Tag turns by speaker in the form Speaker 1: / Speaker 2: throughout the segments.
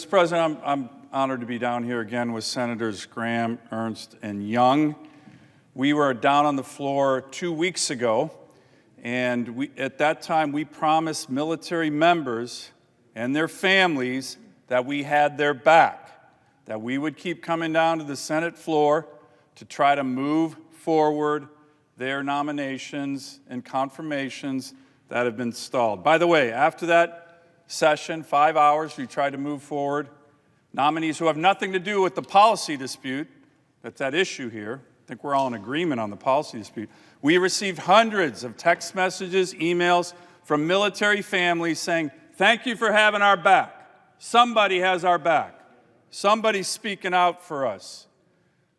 Speaker 1: Mr. President, I'm honored to be down here again with Senators Graham, Ernst, and Young. We were down on the floor 2 weeks ago, and at that time we promised military members and their families that we had their back, that we would keep coming down to the Senate floor to try to move forward their nominations and confirmations that have been stalled. By the way, after that session, 5 hours, we tried to move forward nominees who have nothing to do with the policy dispute that's at issue here. I think we're all in agreement on the policy dispute. We received hundreds of text messages, emails from military families saying, thank you for having our back. Somebody has our back. Somebody's speaking out for us.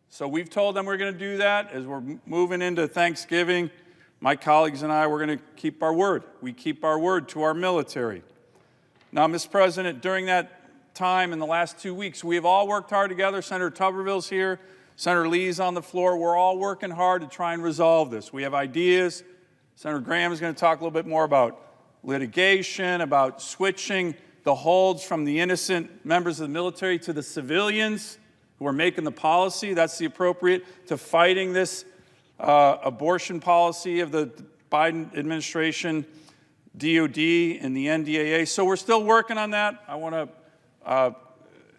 Speaker 1: So we've told them we're going to do that. As we're moving into Thanksgiving, my colleagues and I, we're going to keep our word. We keep our word to our military. Now, Mr. President, during that time in the last 2 weeks, we have all worked hard together. Senator Tuberville's here. Senator Lee's on the floor. We're all working hard to try and resolve this. We have ideas. Senator Graham is going to talk a little bit more about litigation, about switching the holds from the innocent members of the military to the civilians who are making the policy. That's the appropriate, to fighting this abortion policy of the Biden administration, DOD and the NDAA. So we're still working on that. I want to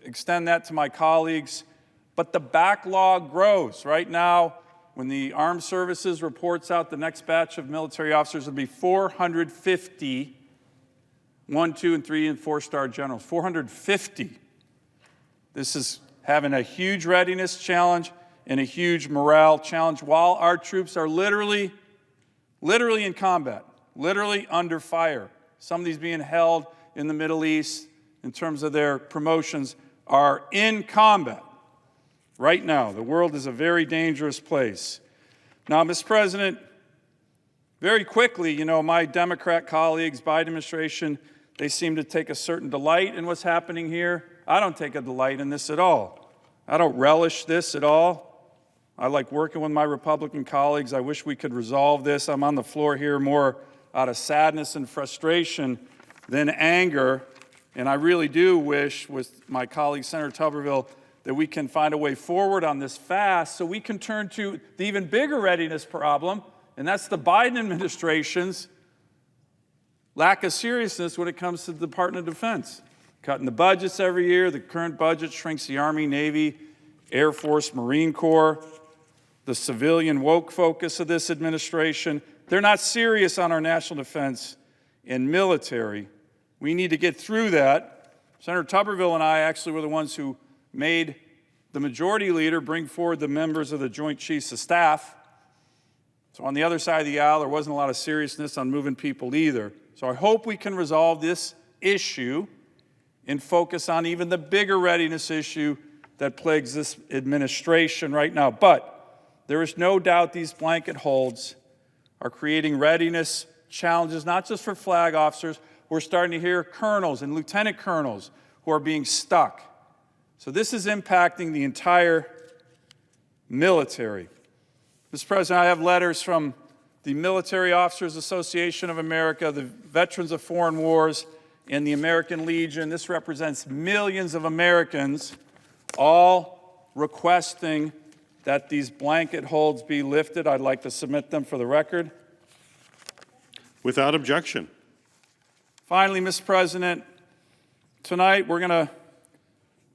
Speaker 1: extend that to my colleagues. But the backlog grows. Right now, when the Armed Services reports out the next batch of military officers, will be 450 1, 2, and 3, and 4-star generals. 450. This is having a huge readiness challenge and a huge morale challenge while our troops are literally in combat. Literally under fire. Some of these being held in the Middle East in terms of their promotions are in combat right now. The world is a very dangerous place. Now, Mr. President, very quickly, you know, my Democrat colleagues, Biden administration, they seem to take a certain delight in what's happening here. I don't take a delight in this at all. I don't relish this at all. I like working with my Republican colleagues. I wish we could resolve this. I'm on the floor here more out of sadness and frustration than anger. And I really do wish, with my colleague Senator Tuberville, that we can find a way forward on this fast so we can turn to the even bigger readiness problem, and that's the Biden administration's lack of seriousness when it comes to the Department of Defense. Cutting the budgets every year. The current budget shrinks the Army, Navy, Air Force, Marine Corps. The civilian woke focus of this administration. They're not serious on our national defense and military. We need to get through that. Senator Tuberville and I actually were the ones who made the majority leader bring forward the members of the Joint Chiefs of Staff. So on the other side of the aisle, there wasn't a lot of seriousness on moving people either. So I hope we can resolve this issue and focus on even the bigger readiness issue that plagues this administration right now. But there is no doubt these blanket holds are creating readiness challenges, not just for flag officers. We're starting to hear colonels and lieutenant colonels who are being stuck. So this is impacting the entire military. Mr. President, I have letters from the Military Officers Association of America, the Veterans of Foreign Wars, and the American Legion. This represents millions of Americans, all requesting that these blanket holds be lifted. I'd like to submit them for the record.
Speaker 2: Without objection.
Speaker 1: Finally, Mr. President, tonight we're going to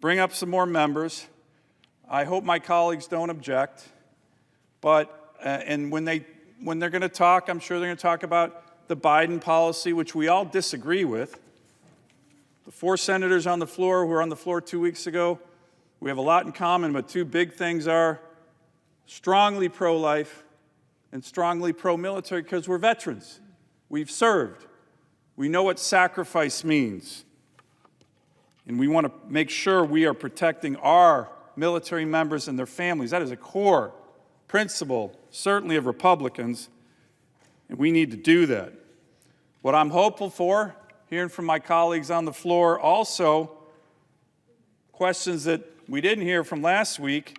Speaker 1: bring up some more members. I hope my colleagues don't object. But and when they're going to talk, I'm sure they're going to talk about the Biden policy, which we all disagree with. The 4 senators on the floor who were on the floor 2 weeks ago, we have a lot in common, but 2 big things are strongly pro-life and strongly pro-military because we're veterans. We've served. We know what sacrifice means. And we want to make sure we are protecting our military members and their families. That is a core principle, certainly of Republicans, and we need to do that. What I'm hopeful for, hearing from my colleagues on the floor, also questions that we didn't hear from last week.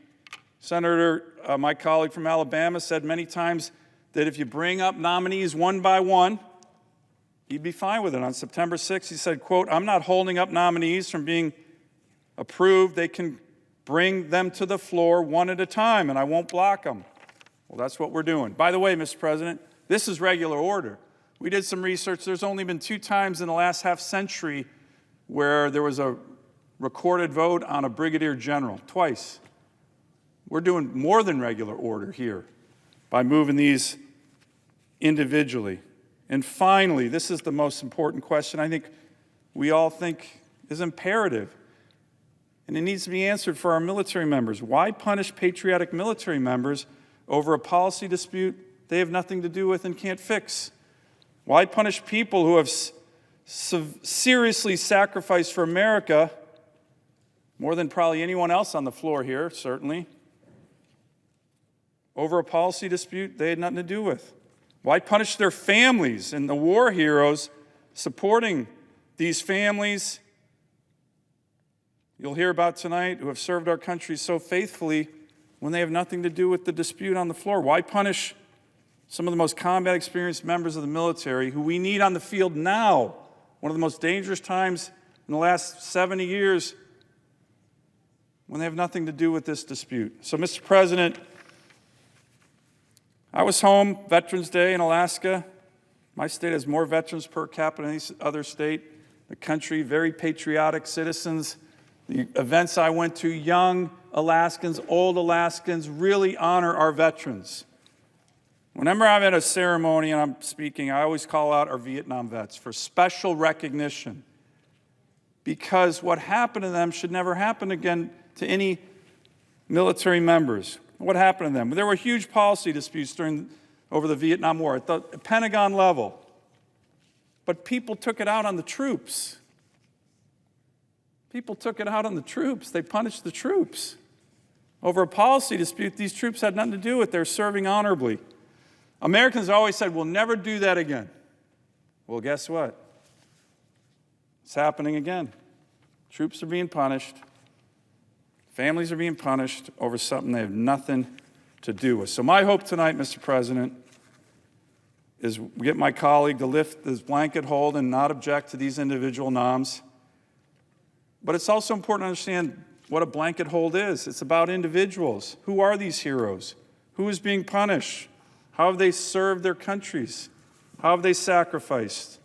Speaker 1: Senator, my colleague from Alabama, said many times that if you bring up nominees one by one, he'd be fine with it. On September 6th, he said, quote, "I'm not holding up nominees from being approved, they can bring them to the floor one at a time, and I won't block them. Well, that's what we're doing. By the way, Mr. President, this is regular order. We did some research. There's only been 2 times in the last half century where there was a recorded vote on a brigadier general, twice. We're doing more than regular order here by moving these individually. And finally, this is the most important question I think we all think is imperative, and it needs to be answered for our military members. Why punish patriotic military members over a policy dispute they have nothing to do with and can't fix? Why punish people who have seriously sacrificed for America, more than probably anyone else on the floor here, certainly, over a policy dispute they had nothing to do with? Why punish their families and the war heroes supporting these families you'll hear about tonight who have served our country so faithfully when they have nothing to do with the dispute on the floor? Why punish some of the most combat experienced members of the military who we need on the field now, one of the most dangerous times in the last 70 years, when they have nothing to do with this dispute? So, Mr. President, I was home Veterans Day in Alaska. My state has more veterans per capita than any other state. The country, very patriotic citizens. The events I went to, young Alaskans, old Alaskans, really honor our veterans. Whenever I'm at a ceremony and I'm speaking, I always call out our Vietnam vets for special recognition, because what happened to them should never happen again to any military members. What happened to them? There were huge policy disputes over the Vietnam War at the Pentagon level, but people took it out on the troops. People took it out on the troops. They punished the troops. Over a policy dispute these troops had nothing to do with. They're serving honorably. Americans always said, we'll never do that again. Well, guess what? It's happening again. Troops are being punished. Families are being punished over something they have nothing to do with. So my hope tonight, Mr. President, is we get my colleague to lift this blanket hold and not object to these individual noms. But it's also important to understand what a blanket hold is. It's about individuals. Who are these heroes? Who is being punished? How have they served their countries? How have they sacrificed?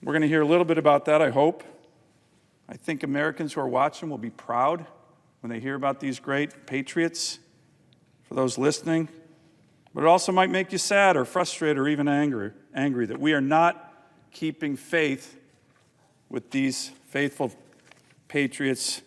Speaker 1: We're going to hear a little bit about that, I hope. I think Americans who are watching will be proud when they hear about these great patriots, for those listening. But it also might make you sad or frustrated or even angry that we are not keeping faith with these faithful patriots